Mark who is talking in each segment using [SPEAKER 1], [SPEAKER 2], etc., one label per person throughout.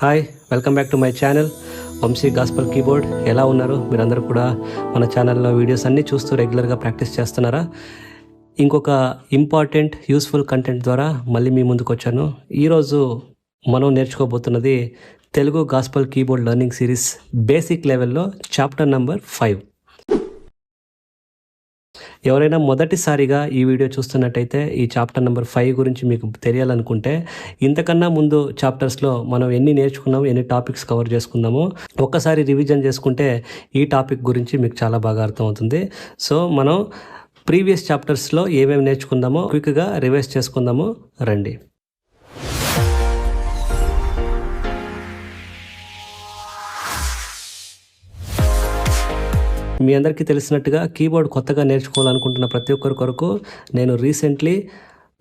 [SPEAKER 1] Hi, welcome back to my channel Vamshi gospel keyboard. ఎలా ఉన్నారు మీరందరూ? కూడా మన ఛానల్లో వీడియోస్ అన్నీ చూస్తూ రెగ్యులర్గా ప్రాక్టీస్ చేస్తున్నారా? ఇంకొక ఇంపార్టెంట్ యూస్ఫుల్ కంటెంట్ ద్వారా మళ్ళీ మీ ముందుకు వచ్చాను. ఈరోజు మనం నేర్చుకోబోతున్నది Telugu gospel keyboard learning series basic లెవెల్లో చాప్టర్ నెంబర్ 5. ఎవరైనా మొదటిసారిగా ఈ వీడియో చూస్తున్నట్టయితే ఈ చాప్టర్ నెంబర్ 5 గురించి మీకు తెలియాలనుకుంటే, ఇంతకన్నా ముందు చాప్టర్స్లో మనం ఎన్ని నేర్చుకున్నాము, ఎన్ని టాపిక్స్ కవర్ చేసుకున్నామో ఒక్కసారి రివిజన్ చేసుకుంటే ఈ టాపిక్ గురించి మీకు చాలా బాగా అర్థమవుతుంది. సో మనం ప్రీవియస్ చాప్టర్స్లో ఏమేమి నేర్చుకుందామో క్విక్గా రివైజ్ చేసుకుందాము రండి. మీ అందరికీ తెలిసినట్టుగా కీబోర్డ్ కొత్తగా నేర్చుకోవాలనుకుంటున్న ప్రతి ఒక్కరి కొరకు నేను recently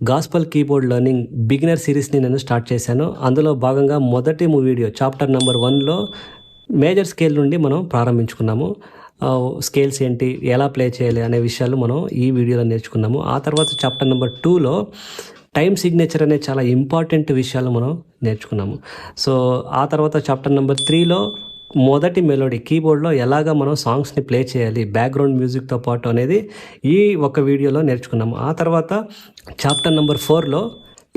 [SPEAKER 1] gospel keyboard learning beginner సిరీస్ని నేను స్టార్ట్ చేశాను. అందులో భాగంగా మొదటి వీడియో చాప్టర్ నెంబర్ 1లో మేజర్ స్కేల్ నుండి మనం ప్రారంభించుకున్నాము. స్కేల్స్ ఏంటి, ఎలా ప్లే చేయాలి అనే విషయాలు మనం ఈ వీడియోలో నేర్చుకున్నాము. ఆ తర్వాత చాప్టర్ నెంబర్ 2లో టైం సిగ్నేచర్ అనే చాలా ఇంపార్టెంట్ విషయాలు మనం నేర్చుకున్నాము. సో ఆ తర్వాత చాప్టర్ నెంబర్ 3లో మొదటి మెలోడీ కీబోర్డ్లో ఎలాగ మనం సాంగ్స్ని ప్లే చేయాలి బ్యాక్గ్రౌండ్ మ్యూజిక్తో పాటు అనేది ఈ ఒక వీడియోలో నేర్చుకున్నాము. ఆ తర్వాత చాప్టర్ నెంబర్ 4లో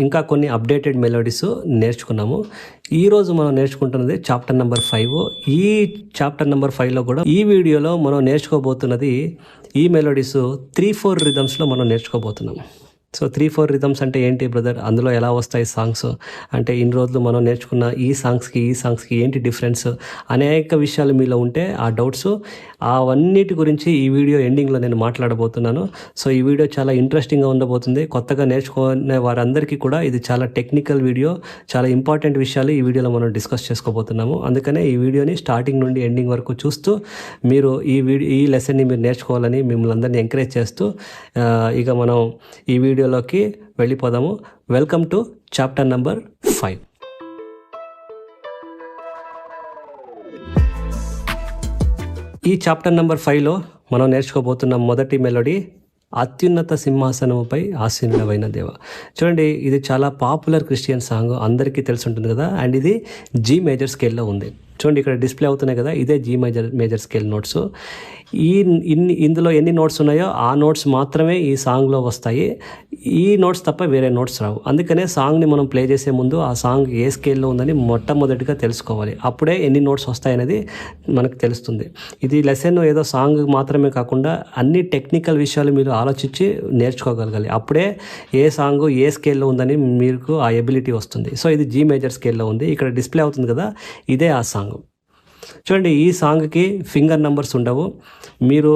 [SPEAKER 1] ఇంకా కొన్ని అప్డేటెడ్ మెలోడీస్ నేర్చుకున్నాము. ఈరోజు మనం నేర్చుకుంటున్నది చాప్టర్ నెంబర్ 5. ఈ చాప్టర్ నెంబర్ 5లో కూడా ఈ వీడియోలో మనం నేర్చుకోబోతున్నది ఈ మెలోడీస్ 3-4 రిథమ్స్లో మనం నేర్చుకోబోతున్నాము. సో 3-4 రిథమ్స్ అంటే ఏంటి బ్రదర్, అందులో ఎలా వస్తాయి సాంగ్స్ అంటే, ఇన్ని రోజులు మనం నేర్చుకున్న ఈ సాంగ్స్కి ఏంటి డిఫరెన్స్, అనేక విషయాలు మీలో ఉంటే ఆ డౌట్స్ అవన్నిటి గురించి ఈ వీడియో ఎండింగ్లో నేను మాట్లాడబోతున్నాను. సో ఈ వీడియో చాలా ఇంట్రెస్టింగ్గా ఉండబోతుంది. కొత్తగా నేర్చుకునే వారందరికీ కూడా ఇది చాలా టెక్నికల్ వీడియో, చాలా ఇంపార్టెంట్ విషయాలు ఈ వీడియోలో మనం డిస్కస్ చేసుకోబోతున్నాము. అందుకనే ఈ వీడియోని స్టార్టింగ్ నుండి ఎండింగ్ వరకు చూస్తూ మీరు ఈ లెసన్ని మీరు నేర్చుకోవాలని మిమ్మల్ని అందరినీ ఎంకరేజ్ చేస్తూ ఇక మనం ఈ వీడియోలోకి వెళ్ళిపోదాము. Welcome to chapter number 5. ఈ చాప్టర్ నెంబర్ 5లో మనం నేర్చుకోబోతున్న మొదటి మెలోడీ అత్యున్నత సింహాసనముపై ఆసీనుడవైన దేవ. చూడండి, ఇది చాలా పాపులర్ క్రిస్టియన్ సాంగ్, అందరికీ తెలిసి ఉంటుంది కదా. అండ్ ఇది జీ మేజర్ స్కేల్లో ఉంది. చూడండి, ఇక్కడ డిస్ప్లే అవుతున్నాయి కదా, ఇదే జీ మేజర్ స్కేల్ నోట్స్. ఇందులో ఎన్ని నోట్స్ ఉన్నాయో ఆ నోట్స్ మాత్రమే ఈ సాంగ్లో వస్తాయి. ఈ నోట్స్ తప్ప వేరే నోట్స్ రావు. అందుకనే సాంగ్ని మనం ప్లే చేసే ముందు ఆ సాంగ్ ఏ స్కేల్లో ఉందని మొట్టమొదటిగా తెలుసుకోవాలి. అప్పుడే ఎన్ని నోట్స్ వస్తాయనేది మనకు తెలుస్తుంది. ఇది లెసన్ ఏదో సాంగ్ మాత్రమే కాకుండా అన్ని టెక్నికల్ విషయాలు మీరు ఆలోచించి నేర్చుకోగలగాలి. అప్పుడే ఏ సాంగ్ ఏ స్కేల్లో ఉందని మీకు ఆ ఎబిలిటీ వస్తుంది. సో ఇది జీ మేజర్ స్కేల్లో ఉంది, ఇక్కడ డిస్ప్లే అవుతుంది కదా, ఇదే ఆ సాంగ్. చూడండి, ఈ సాంగ్కి ఫింగర్ నెంబర్స్ ఉండవు. మీరు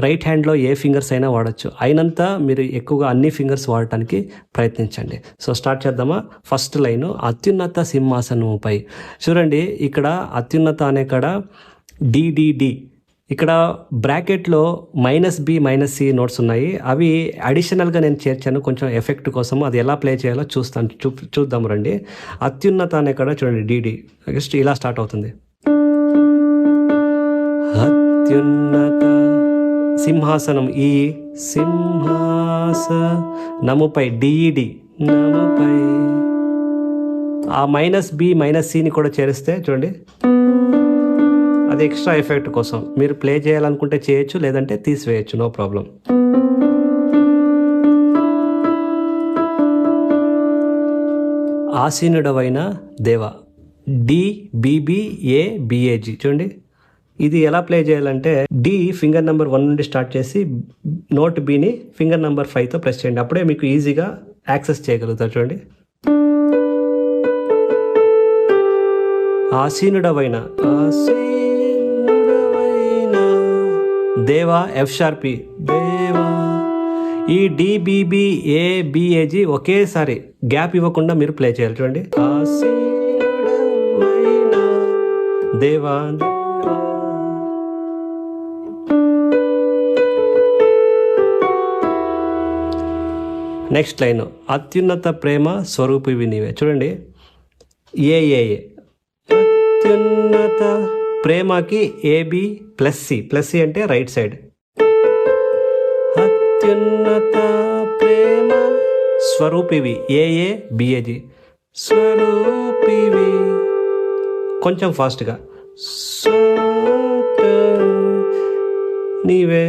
[SPEAKER 1] రైట్ హ్యాండ్లో ఏ ఫింగర్స్ అయినా వాడచ్చు. అయినంత మీరు ఎక్కువగా అన్ని ఫింగర్స్ వాడటానికి ప్రయత్నించండి. సో స్టార్ట్ చేద్దామా. ఫస్ట్ లైను అత్యున్నత సింహాసనముపై. చూడండి, ఇక్కడ అత్యున్నత అనే కాడ డిడిడి, ఇక్కడ బ్రాకెట్లో -B -C నోట్స్ ఉన్నాయి. అవి అడిషనల్గా నేను చేర్చాను కొంచెం ఎఫెక్ట్ కోసం. అది ఎలా ప్లే చేయాలో చూద్దాం రండి. అత్యున్నత అనే కాడ చూడండి డిడి జస్ట్ ఇలా స్టార్ట్ అవుతుంది. అత్యున్నత సింహాసనం, ఈ సింహాసనముపై డిడి నముపై ఆ -B -Cని కూడా చేరిస్తే చూడండి, అది ఎక్స్ట్రా ఎఫెక్ట్ కోసం. మీరు ప్లే చేయాలనుకుంటే చేయొచ్చు, లేదంటే తీసివేయచ్చు, నో ప్రాబ్లం. ఆసీనుడవైన దేవ, DBBABAG. చూడండి, ఇది ఎలా ప్లే చేయాలంటే డి ఫింగర్ నెంబర్ 1 నుండి స్టార్ట్ చేసి నోట్ బిని ఫింగర్ నెంబర్ 5తో ప్రెస్ చేయండి. అప్పుడే మీకు ఈజీగా యాక్సెస్ చేయగలుగుతారు. చూడండి, ఆసీనుడవైన దేవా, F#, దేవా. ఈ DBBABAG ఒకేసారి గ్యాప్ ఇవ్వకుండా మీరు ప్లే చేయాలి. చూడండి, ఆసీనుడవైన దేవా. నెక్స్ట్ లైన్ అత్యున్నత ప్రేమ స్వరూపివి నీవే. చూడండి, ఏ అత్యున్నత ప్రేమకి AB +C అంటే రైట్ సైడ్. అత్యున్నత ప్రేమ స్వరూపివి, AABAG, స్వరూపివి కొంచెం ఫాస్ట్గా. నీవే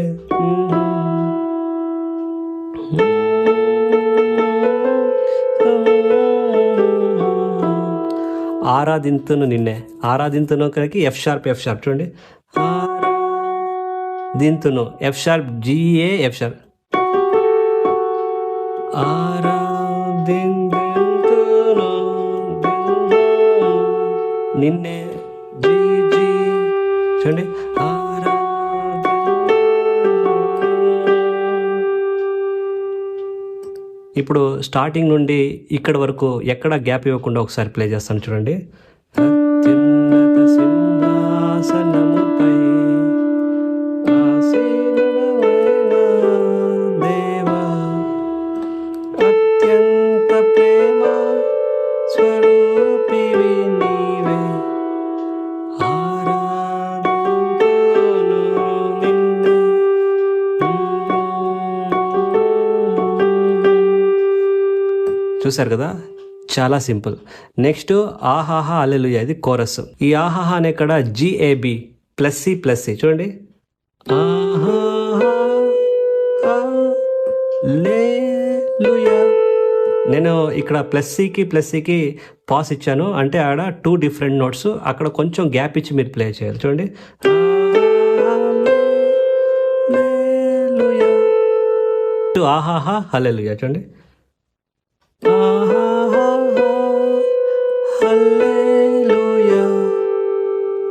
[SPEAKER 1] ఆరాధింతును నిన్నే. ఆరాధింతును కనుక ఎఫ్ షార్ప్ చూడండి. ఆరాధింతును F sharp G A F sharp. ఆరాధింతును నిన్నే జీ జీ చూడండి. ఇప్పుడు స్టార్టింగ్ నుండి ఇక్కడ వరకు ఎక్కడ గ్యాప్ ఇవ్వకుండా ఒకసారి ప్లే చేస్తాను చూడండి. అత్యున్నత సింహాసనముపై ఆసీనుడవైన దేవా, అత్యంత ప్రేమ స్వరూపివి నీవే, ఆరాధింతును నిన్నే. చూసారు కదా, చాలా సింపుల్. నెక్స్ట్ ఆహాహా హల్లెలూయా, ఇది కోరస్. ఈ ఆహాహా అనే ఇక్కడ జిఏబి ప్లస్ సి చూడండి. ఆహాహా హల్లెలూయా. నేను ఇక్కడ ప్లస్ సికి పాస్ ఇచ్చాను, అంటే ఆడ 2 డిఫరెంట్ నోట్స్, అక్కడ కొంచెం గ్యాప్ ఇచ్చి మీరు ప్లే చేయాలి చూడండి. ఆహాహా హల్లెలూయా చూడండి. హల్లెలూయా,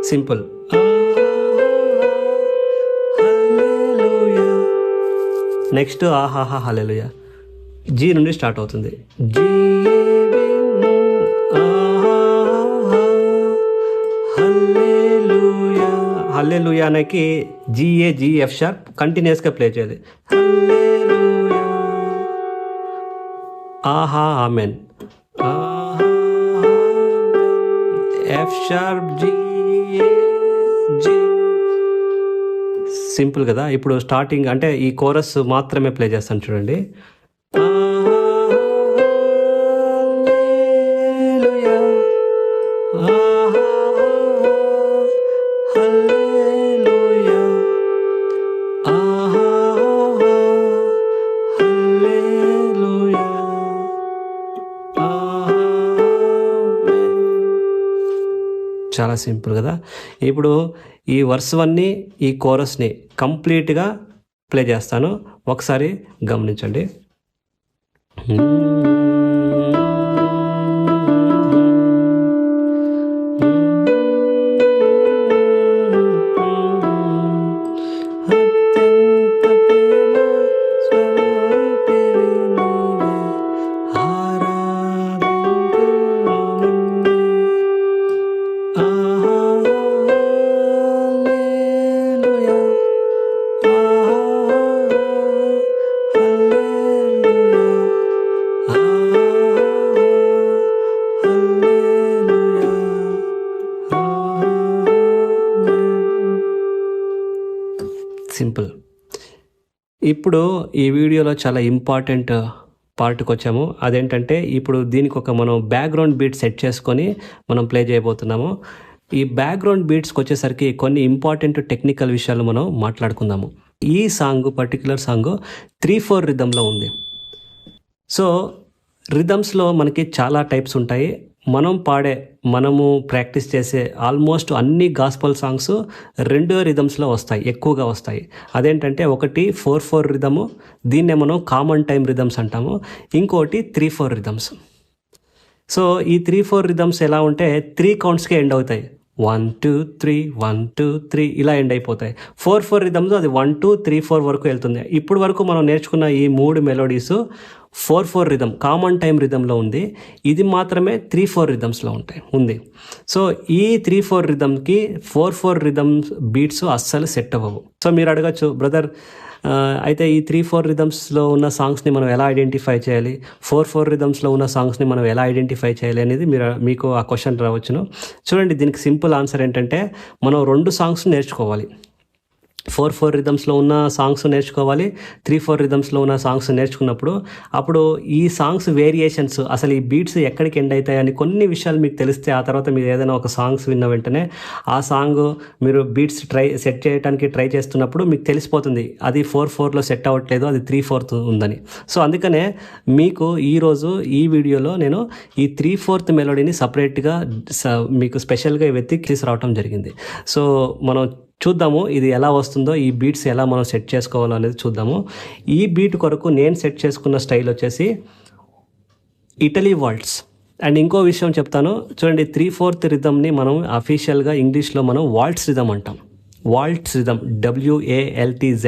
[SPEAKER 1] సింపుల్. నెక్స్ట్ ఆహాహా హల్లెలూయా జీ నుండి స్టార్ట్ అవుతుంది. జీ హల్లెలూయా. హల్లెలూయా అనేది జిఏ జీ ఎఫ్ షార్ప్ కంటిన్యూస్గా ప్లే చేయాలి. హల్లెలూయా. ఆహా ఆమెన్ F sharp G G. Simple కదా. ఇప్పుడు స్టార్టింగ్ అంటే ఈ కోరస్ మాత్రమే ప్లే చేస్తాను చూడండి. చాలా సింపుల్ కదా. ఇప్పుడు ఈ వర్స్ 1ని ఈ కోరస్ని కంప్లీట్గా ప్లే చేస్తాను, ఒకసారి గమనించండి. సింపుల్. ఇప్పుడు ఈ వీడియోలో చాలా ఇంపార్టెంట్ పార్ట్కి వచ్చాము. అదేంటంటే ఇప్పుడు దీనికి ఒక మనం బ్యాక్గ్రౌండ్ బీట్ సెట్ చేసుకొని మనం ప్లే చేయబోతున్నాము. ఈ బ్యాక్గ్రౌండ్ బీట్స్కి వచ్చేసరికి కొన్ని ఇంపార్టెంట్ టెక్నికల్ విషయాలు మనం మాట్లాడుకుందాము. ఈ పర్టికులర్ సాంగ్ 3/4 రిథంలో ఉంది. సో రిథమ్స్లో మనకి చాలా టైప్స్ ఉంటాయి. మనము ప్రాక్టీస్ చేసే ఆల్మోస్ట్ అన్ని గాస్పల్ సాంగ్స్ 2 రిథమ్స్లో వస్తాయి, ఎక్కువగా వస్తాయి. అదేంటంటే ఒకటి 4/4 రిథము, దీన్నే మనం కామన్ టైం రిథమ్స్ అంటాము. ఇంకోటి 3/4 రిథమ్స్. సో ఈ 3/4 రిథమ్స్ ఎలా ఉంటే 3 కౌంట్స్కే ఎండ్ అవుతాయి. 1 2 3 1 2 3 ఇలా ఎండ్ అయిపోతాయి. 4/4 రిథమ్స్ అది 1 2 3 4 వరకు వెళ్తుంది. ఇప్పుడు వరకు మనం నేర్చుకున్న ఈ 3 మెలోడీస్ 4/4 రిథమ్ కామన్ టైం రిథంలో ఉంది. ఇది మాత్రమే 3/4 రిథమ్స్లో ఉంది. సో ఈ 3/4 రిథమ్కి 4/4 రిథమ్ బీట్స్ అస్సలు సెట్ అవ్వవు. సో మీరు అడగచ్చు, బ్రదర్ అయితే ఈ 3/4 రిథమ్స్లో ఉన్న సాంగ్స్ని మనం ఎలా ఐడెంటిఫై చేయాలి, 4/4 రిథమ్స్లో ఉన్న సాంగ్స్ని మనం ఎలా ఐడెంటిఫై చేయాలి అనేది మీకు ఆ క్వశ్చన్ రావచ్చును. చూడండి, దీనికి సింపుల్ ఆన్సర్ ఏంటంటే మనం 2 సాంగ్స్ నేర్చుకోవాలి. 4/4 రిథమ్స్లో ఉన్న సాంగ్స్ నేర్చుకోవాలి. 3/4 రిథమ్స్లో ఉన్న సాంగ్స్ నేర్చుకున్నప్పుడు అప్పుడు ఈ సాంగ్స్ వేరియేషన్స్ అసలు ఈ బీట్స్ ఎక్కడికి ఎండ్ అవుతాయని కొన్ని విషయాలు మీకు తెలిస్తే ఆ తర్వాత మీరు ఏదైనా ఒక సాంగ్స్ విన్న వెంటనే ఆ సాంగ్ మీరు బీట్స్ సెట్ చేయడానికి ట్రై చేస్తున్నప్పుడు మీకు తెలిసిపోతుంది అది 4/4లో సెట్ అవ్వట్లేదు, అది 3/4 ఉందని. సో అందుకనే మీకు ఈరోజు ఈ వీడియోలో నేను ఈ 3/4 మెలోడీని సపరేట్గా మీకు స్పెషల్గా వెతికి తీసుకురావటం జరిగింది. సో మనం చూద్దాము ఇది ఎలా వస్తుందో, ఈ బీట్స్ ఎలా మనం సెట్ చేసుకోవాలో అనేది చూద్దాము. ఈ బీట్ కొరకు నేను సెట్ చేసుకున్న స్టైల్ వచ్చేసి ఇటలీ వాల్ట్స్. అండ్ ఇంకో విషయం చెప్తాను చూడండి, 3/4 రిథమ్ని మనం అఫీషియల్గా ఇంగ్లీష్లో మనం వాల్ట్స్ రిథమ్ అంటాం. Volts rhythm, WALTZ.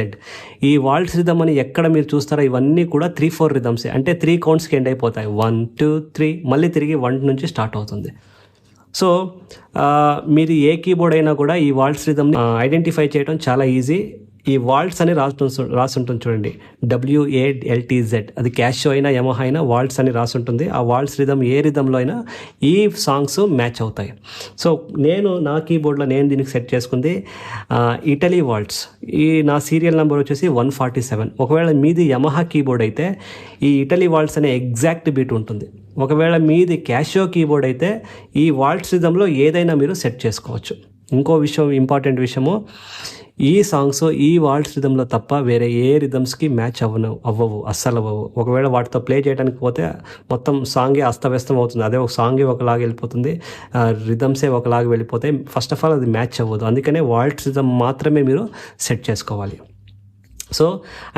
[SPEAKER 1] ఈ వాల్ట్స్ రిథమ్ అని ఎక్కడ మీరు చూస్తారో ఇవన్నీ కూడా 3/4 రిథమ్సే, అంటే 3 కౌంట్స్కి ఎండ్ అయిపోతాయి. 1 2 3 మళ్ళీ తిరిగి 1 నుంచి స్టార్ట్ అవుతుంది. సో మీరు ఏ కీబోర్డ్ అయినా కూడా ఈ వాల్ట్స్ రిథమ్ని ఐడెంటిఫై చేయడం చాలా ఈజీ. ఈ వాల్ట్స్ అని రాసుంటుంది చూడండి, WALTZ. అది క్యాషియో అయినా యమహా అయినా వాల్ట్స్ అని రాసుంటుంది. ఆ వాల్ట్స్ రిథమ్ ఏ రిథంలో అయినా ఈ సాంగ్స్ మ్యాచ్ అవుతాయి. సో నేను నా కీబోర్డ్లో నేను దీనికి సెట్ చేసుకుంది ఇటలీ వాల్ట్స్. ఈ నా సీరియల్ నెంబర్ వచ్చేసి 147. ఒకవేళ మీది యమహా కీబోర్డ్ అయితే ఈ ఇటలీ వాల్ట్స్ అనే ఎగ్జాక్ట్ బీట్ ఉంటుంది. ఒకవేళ మీది క్యాషియో కీబోర్డ్ అయితే ఈ వాల్ట్స్ రిథంలో ఏదైనా మీరు సెట్ చేసుకోవచ్చు. ఇంకో విషయం, ఇంపార్టెంట్ విషయము, ఈ సాంగ్స్ ఈ వాల్ట్స్ రిథంలో తప్ప వేరే ఏ రిథమ్స్కి మ్యాచ్ అవ్వవు, అస్సలు అవ్వవు. ఒకవేళ వాటితో ప్లే చేయడానికి పోతే మొత్తం సాంగే అస్తవ్యస్తం అవుతుంది. అదే ఒక సాంగే ఒకలాగా వెళ్ళిపోతుంది, రిథమ్సే ఒకలాగా వెళ్ళిపోతాయి. ఫస్ట్ ఆఫ్ ఆల్ అది మ్యాచ్ అవ్వదు. అందుకనే వాల్ట్స్ రిథమ్ మాత్రమే మీరు సెట్ చేసుకోవాలి. సో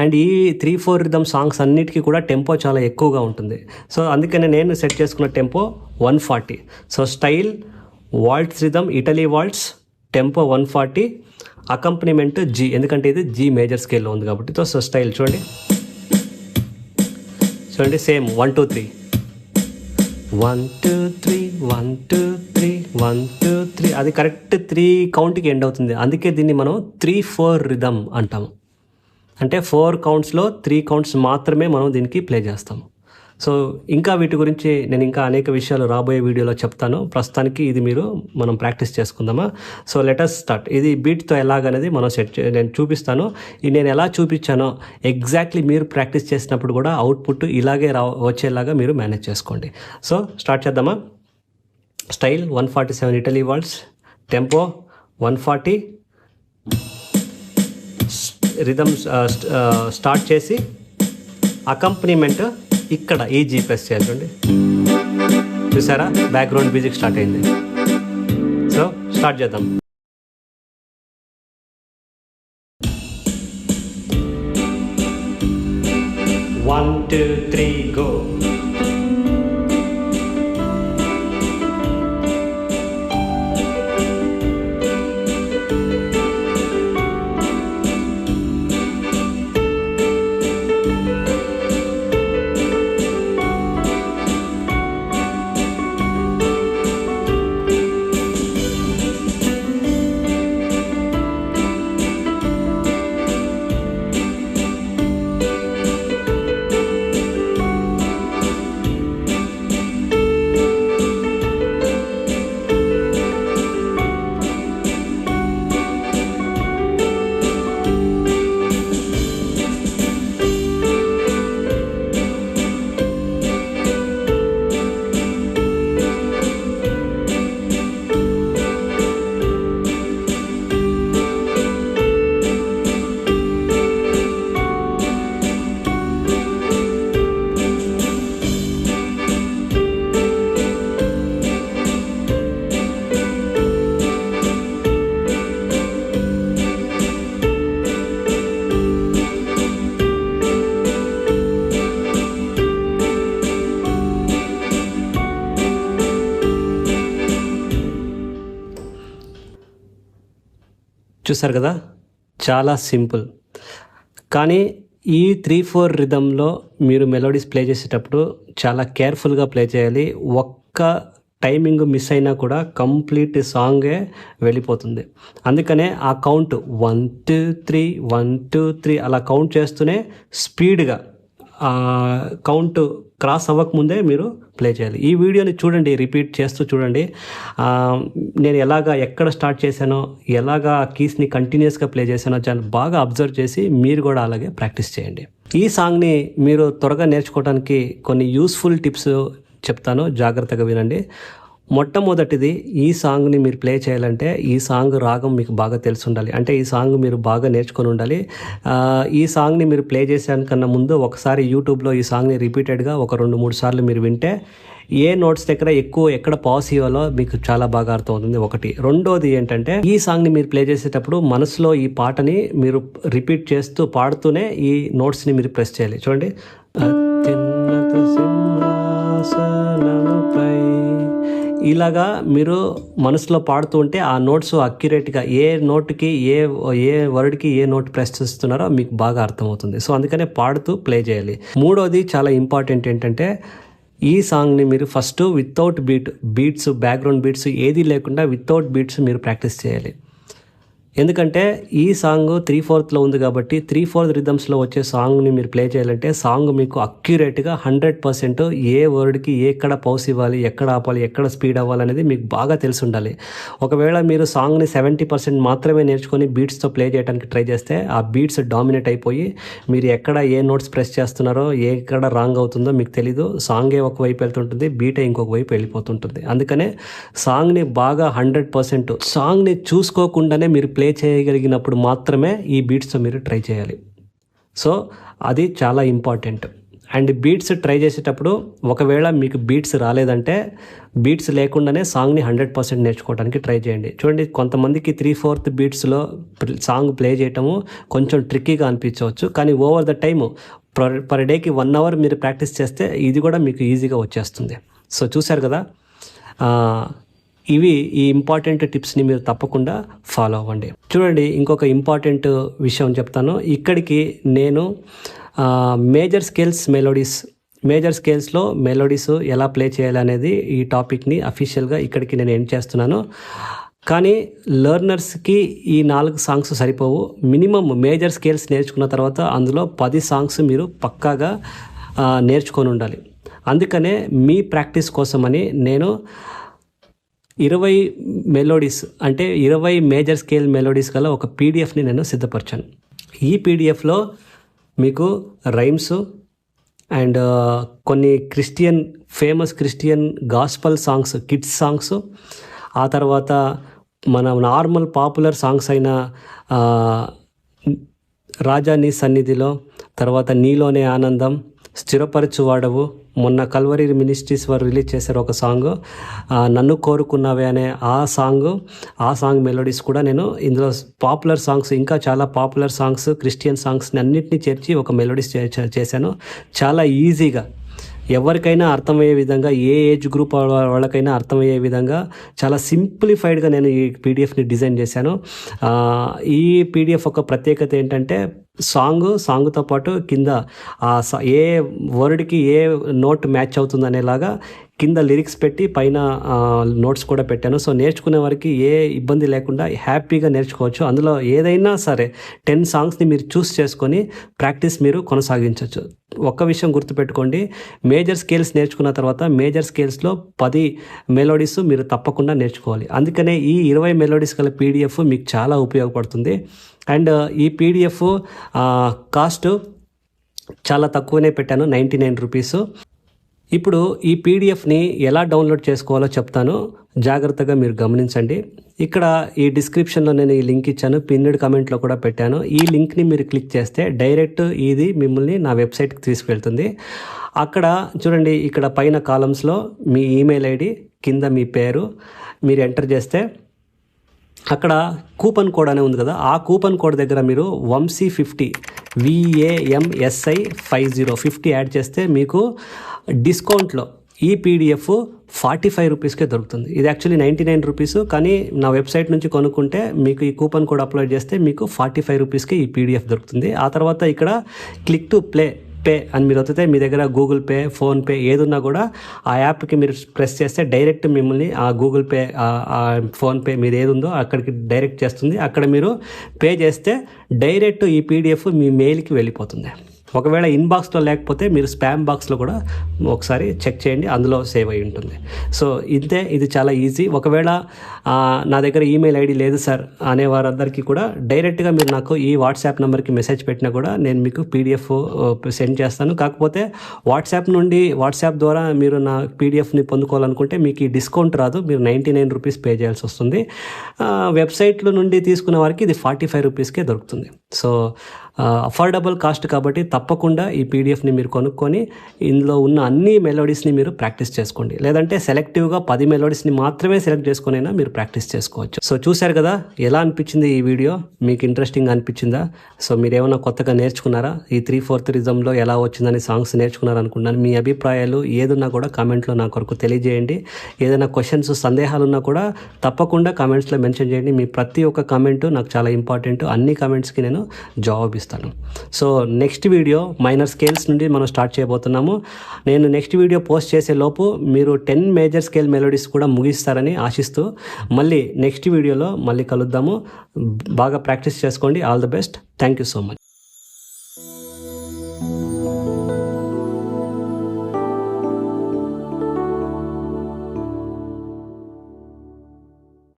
[SPEAKER 1] అండ్ ఈ 3/4 రిథమ్ సాంగ్స్ అన్నిటికీ కూడా టెంపో చాలా ఎక్కువగా ఉంటుంది. సో అందుకనే నేను సెట్ చేసుకున్న tempo 140. So style volts rhythm, Italy volts, tempo 140, accompaniment G, ఎందుకంటే ఇది G మేజర్ స్కేల్లో ఉంది కాబట్టి. సో స్టైల్ చూడండి సేమ్ 1 2 3 1 2 3 1 2 3 1 2 3 అది కరెక్ట్ 3 కౌంట్కి ఎండ్ అవుతుంది. అందుకే దీన్ని మనం 3/4 రిథమ్ అంటాము. అంటే 4 కౌంట్స్లో 3 కౌంట్స్ మాత్రమే మనం దీనికి ప్లే చేస్తాము. సో ఇంకా వీటి గురించి నేను ఇంకా అనేక విషయాలు రాబోయే వీడియోలో చెప్తాను. ప్రస్తుతానికి ఇది మనం ప్రాక్టీస్ చేసుకుందామా. So let's start. ఇది బీట్తో ఎలాగనేది మనం నేను చూపిస్తాను. ఇది నేను ఎలా చూపించానో ఎగ్జాక్ట్లీ మీరు ప్రాక్టీస్ చేసినప్పుడు కూడా అవుట్పుట్ ఇలాగే వచ్చేలాగా మీరు మేనేజ్ చేసుకోండి. సో స్టార్ట్ చేద్దామా. Style 147 Italy volts, tempo 140, rhythm start చేసి అకంపనిమెంట్ ఇక్కడ ఈ G ప్రెస్ చేయాలి. చూడండి, చూసారా బ్యాక్గ్రౌండ్ మ్యూజిక్ స్టార్ట్ అయింది. సో స్టార్ట్ చేద్దాం. One, two, three, go. చూసారు కదా, చాలా సింపుల్. కానీ ఈ 3/4 రిథంలో మీరు మెలోడీస్ ప్లే చేసేటప్పుడు చాలా కేర్ఫుల్గా ప్లే చేయాలి. ఒక్క టైమింగ్ మిస్ అయినా కూడా కంప్లీట్ సాంగే వెళ్ళిపోతుంది. అందుకనే ఆ కౌంట్ 1 2 3 1 2 3 అలా కౌంట్ చేస్తూనే స్పీడ్గా కౌంట్ క్రాస్ అవ్వకముందే మీరు ప్లే చేయాలి. ఈ వీడియోని చూడండి, రిపీట్ చేస్తూ చూడండి. నేను ఎక్కడ స్టార్ట్ చేశానో, ఎలాగా కీస్ని కంటిన్యూస్గా ప్లే చేశానో చాలా బాగా అబ్జర్వ్ చేసి మీరు కూడా అలాగే ప్రాక్టీస్ చేయండి. ఈ సాంగ్ని మీరు త్వరగా నేర్చుకోవడానికి కొన్ని యూస్ఫుల్ టిప్స్ చెప్తాను, జాగ్రత్తగా వినండి. మొట్టమొదటిది, ఈ సాంగ్ని మీరు ప్లే చేయాలంటే ఈ సాంగ్ రాగం మీకు బాగా తెలిసి ఉండాలి. అంటే ఈ సాంగ్ మీరు బాగా నేర్చుకొని ఉండాలి. ఈ సాంగ్ని మీరు ప్లే చేసానికన్నా ముందు ఒకసారి యూట్యూబ్లో ఈ సాంగ్ని రిపీటెడ్గా ఒక 2-3 సార్లు మీరు వింటే ఏ నోట్స్ దగ్గర ఎక్కడ పాస్ ఇవ్వాలో మీకు చాలా బాగా అర్థమవుతుంది. ఒకటి. రెండోది ఏంటంటే, ఈ సాంగ్ని మీరు ప్లే చేసేటప్పుడు మనసులో ఈ పాటని మీరు రిపీట్ చేస్తూ పాడుతూనే ఈ నోట్స్ని మీరు ప్రెస్ చేయాలి. చూడండి, ఇలాగా మీరు మనసులో పాడుతూ ఉంటే ఆ notes అక్యురేట్గా A నోట్కి A వర్డ్కి a note press చేస్తున్నారో మీకు బాగా అర్థమవుతుంది. సో అందుకనే పాడుతూ ప్లే చేయాలి. మూడోది చాలా ఇంపార్టెంట్ ఏంటంటే, ఈ సాంగ్ని మీరు first without beats background beats ఏది లేకుండా వితౌట్ బీట్స్ మీరు ప్రాక్టీస్ చేయాలి. ఎందుకంటే ఈ సాంగ్ 3/4లో ఉంది కాబట్టి 3/4 రిథమ్స్లో వచ్చే సాంగ్ని మీరు ప్లే చేయాలంటే సాంగ్ మీకు అక్యురేట్గా 100% ఏ వర్డ్కి ఎక్కడ పౌస్ ఇవ్వాలి, ఎక్కడ ఆపాలి, ఎక్కడ స్పీడ్ అవ్వాలి అనేది మీకు బాగా తెలిసి ఉండాలి. ఒకవేళ మీరు సాంగ్ని 70% మాత్రమే నేర్చుకొని బీట్స్తో ప్లే చేయడానికి ట్రై చేస్తే ఆ బీట్స్ డామినేట్ అయిపోయి మీరు ఎక్కడ ఏ నోట్స్ ప్రెస్ చేస్తున్నారో ఎక్కడ రాంగ్ అవుతుందో మీకు తెలీదు. సాంగే ఒకవైపు వెళ్తుంటుంది, బీటే ఇంకొక వైపు వెళ్ళిపోతుంటుంది. అందుకనే సాంగ్ని బాగా 100% సాంగ్ని చూసుకోకుండానే మీరు ప్లే చేయగలిగినప్పుడు మాత్రమే ఈ బీట్స్తో మీరు ట్రై చేయాలి. సో అది చాలా ఇంపార్టెంట్. అండ్ బీట్స్ ట్రై చేసేటప్పుడు ఒకవేళ మీకు బీట్స్ రాలేదంటే బీట్స్ లేకుండానే సాంగ్ని 100% నేర్చుకోవడానికి ట్రై చేయండి. చూడండి, కొంతమందికి 3/4 బీట్స్లో సాంగ్ ప్లే చేయటము కొంచెం ట్రిక్కీగా అనిపించవచ్చు, కానీ ఓవర్ ద టైమ్ పర్ డేకి 1 అవర్ మీరు ప్రాక్టీస్ చేస్తే ఇది కూడా మీకు ఈజీగా వచ్చేస్తుంది. సో చూశారు కదా, ఇవి ఈ ఇంపార్టెంట్ టిప్స్ని మీరు తప్పకుండా ఫాలో అవ్వండి. చూడండి, ఇంకొక ఇంపార్టెంట్ విషయం చెప్తాను. ఇక్కడికి నేను మేజర్ స్కేల్స్లో మెలోడీస్ ఎలా ప్లే చేయాలనేది ఈ టాపిక్ని అఫీషియల్గా ఇక్కడికి నేను ఎండ్ చేస్తున్నాను. కానీ లెర్నర్స్కి ఈ 4 సాంగ్స్ సరిపోవు. మినిమం మేజర్ స్కేల్స్ నేర్చుకున్న తర్వాత అందులో 10 సాంగ్స్ మీరు పక్కాగా నేర్చుకొని ఉండాలి. అందుకనే మీ ప్రాక్టీస్ కోసమని నేను 20 మెలోడీస్ అంటే 20 మేజర్ స్కేల్ మెలోడీస్ గల ఒక పీడిఎఫ్ని నేను సిద్ధపరిచాను. ఈ పీడిఎఫ్లో మీకు రైమ్స్ అండ్ కొన్ని famous Christian gospel songs, kids songs, ఆ తర్వాత మన నార్మల్ పాపులర్ సాంగ్స్ అయిన రాజా నీ సన్నిధిలో, తర్వాత నీలోనే ఆనందం, స్థిరపరచువాడవు, మొన్న కల్వరి మినిస్ట్రీస్ వారు రిలీజ్ చేశారు ఒక సాంగ్, నన్ను కోరుకున్నావే అనే ఆ సాంగ్ మెలోడీస్ కూడా నేను ఇందులో పాపులర్ సాంగ్స్, ఇంకా చాలా పాపులర్ సాంగ్స్, క్రిస్టియన్ సాంగ్స్ని అన్నింటినీ చేర్చి ఒక మెలోడీస్ చేశాను. చాలా ఈజీగా ఎవరికైనా అర్థమయ్యే విధంగా, ఏ ఏజ్ గ్రూప్ వాళ్ళకైనా అర్థమయ్యే విధంగా చాలా సింప్లిఫైడ్గా నేను ఈ పీడిఎఫ్ని డిజైన్ చేశాను. ఈ పీడిఎఫ్ ఒక ప్రత్యేకత ఏంటంటే, సాంగ్తో పాటు కింద ఏ వర్డ్కి ఏ నోట్ మ్యాచ్ అవుతుంది అనేలాగా కింద లిరిక్స్ పెట్టి పైన నోట్స్ కూడా పెట్టాను. సో నేర్చుకునే వారికి ఏ ఇబ్బంది లేకుండా హ్యాపీగా నేర్చుకోవచ్చు. అందులో ఏదైనా సరే 10 సాంగ్స్ని మీరు చూస్ చేసుకొని ప్రాక్టీస్ మీరు కొనసాగించవచ్చు. ఒక్క విషయం గుర్తుపెట్టుకోండి, మేజర్ స్కేల్స్ నేర్చుకున్న తర్వాత మేజర్ స్కేల్స్లో 10 మెలోడీస్ మీరు తప్పకుండా నేర్చుకోవాలి. అందుకనే ఈ 20 మెలోడీస్ గల పీడిఎఫ్ మీకు చాలా ఉపయోగపడుతుంది. అండ్ ఈ పీడిఎఫ్ కాస్ట్ చాలా తక్కువనే పెట్టాను, 99 రూపీస్. ఇప్పుడు ఈ పీడిఎఫ్ని ఎలా డౌన్లోడ్ చేసుకోవాలో చెప్తాను, జాగ్రత్తగా మీరు గమనించండి. ఇక్కడ ఈ డిస్క్రిప్షన్లో నేను ఈ లింక్ ఇచ్చాను, పిన్నెడ్ కమెంట్లో కూడా పెట్టాను. ఈ లింక్ని మీరు క్లిక్ చేస్తే డైరెక్ట్ ఇది మిమ్మల్ని నా వెబ్సైట్కి తీసుకెళ్తుంది. అక్కడ చూడండి, ఇక్కడ పైన కాలమ్స్లో మీ ఈమెయిల్ ఐడి, కింద మీ పేరు మీరు ఎంటర్ చేస్తే అక్కడ కూపన్ కోడ్ అనే ఉంది కదా, ఆ కూపన్ కోడ్ దగ్గర మీరు వంశీ50 VAMSI50 యాడ్ చేస్తే మీకు డిస్కౌంట్లో ఈ పీడిఎఫ్ 45 రూపీస్కే దొరుకుతుంది. ఇది యాక్చువల్లీ 99 రూపీస్, కానీ నా వెబ్సైట్ నుంచి కొనుక్కుంటే మీకు ఈ కూపన్ కోడ్ అప్లోడ్ చేస్తే మీకు 45 రూపీస్కి ఈ పీడిఎఫ్ దొరుకుతుంది. ఆ తర్వాత ఇక్కడ క్లిక్ టు పే అని మీరు వస్తే మీ దగ్గర గూగుల్ పే, ఫోన్పే ఏదున్నా కూడా ఆ యాప్కి మీరు ప్రెస్ చేస్తే డైరెక్ట్ మిమ్మల్ని ఆ గూగుల్ పే, ఫోన్పే మీరు ఏది ఉందో అక్కడికి డైరెక్ట్ చేస్తుంది. అక్కడ మీరు పే చేస్తే డైరెక్ట్ ఈ పీడిఎఫ్ మీ మెయిల్కి వెళ్ళిపోతుంది. ఒకవేళ ఇన్బాక్స్లో లేకపోతే మీరు స్పామ్ బాక్స్లో కూడా ఒకసారి చెక్ చేయండి, అందులో సేవ్ అయి ఉంటుంది. సో ఇంతే, ఇది చాలా ఈజీ. ఒకవేళ నా దగ్గర ఈమెయిల్ ఐడి లేదు సార్ అనే వారందరికీ కూడా డైరెక్ట్గా మీరు నాకు ఈ వాట్సాప్ నెంబర్కి మెసేజ్ పెట్టినా కూడా నేను మీకు పీడిఎఫ్ సెండ్ చేస్తాను. కాకపోతే వాట్సాప్ ద్వారా మీరు నా పీడిఎఫ్ని పొందుకోవాలనుకుంటే మీకు ఈ డిస్కౌంట్ రాదు, మీరు 99 రూపీస్ పే చేయాల్సి వస్తుంది. వెబ్సైట్ల నుండి తీసుకునే వారికి ఇది 45 రూపీస్కే దొరుకుతుంది. సో అఫోర్డబుల్ కాస్ట్ కాబట్టి తప్పకుండా ఈ పీడిఎఫ్ని మీరు కొనుక్కొని ఇందులో ఉన్న అన్ని మెలోడీస్ని మీరు ప్రాక్టీస్ చేసుకోండి. లేదంటే సెలెక్టివ్గా 10 మెలోడీస్ని మాత్రమే సెలెక్ట్ చేసుకునైనా మీరు ప్రాక్టీస్ చేసుకోవచ్చు. సో చూశారు కదా, ఎలా అనిపించింది ఈ వీడియో? మీకు ఇంట్రెస్టింగ్ అనిపించిందా? సో మీరు ఏమైనా కొత్తగా నేర్చుకున్నారా? ఈ 3/4 రిజంలో ఎలా వచ్చిందని సాంగ్స్ నేర్చుకున్నారనుకుంటున్నాను. మీ అభిప్రాయాలు ఏదున్నా కూడా కామెంట్లో నా కొరకు తెలియజేయండి. ఏదైనా క్వశ్చన్స్, సందేహాలు ఉన్నా కూడా తప్పకుండా కామెంట్స్లో మెన్షన్ చేయండి. మీ ప్రతి ఒక్క కామెంటు నాకు చాలా ఇంపార్టెంట్. అన్ని కామెంట్స్కి నేను జవాబు ఇస్తాను. So next video minor scales నుండి మనం స్టార్ట్ చేయబోతున్నాము. నేను నెక్స్ట్ వీడియో పోస్ట్ చేసే లోపు మీరు 10 మేజర్ స్కేల్ మెలోడీస్ కూడా ముగిస్తారని ఆశిస్తూ మళ్ళీ నెక్స్ట్ వీడియోలో మళ్ళీ కలుద్దాము. బాగా ప్రాక్టీస్ చేసుకోండి. All the best. Thank you so much.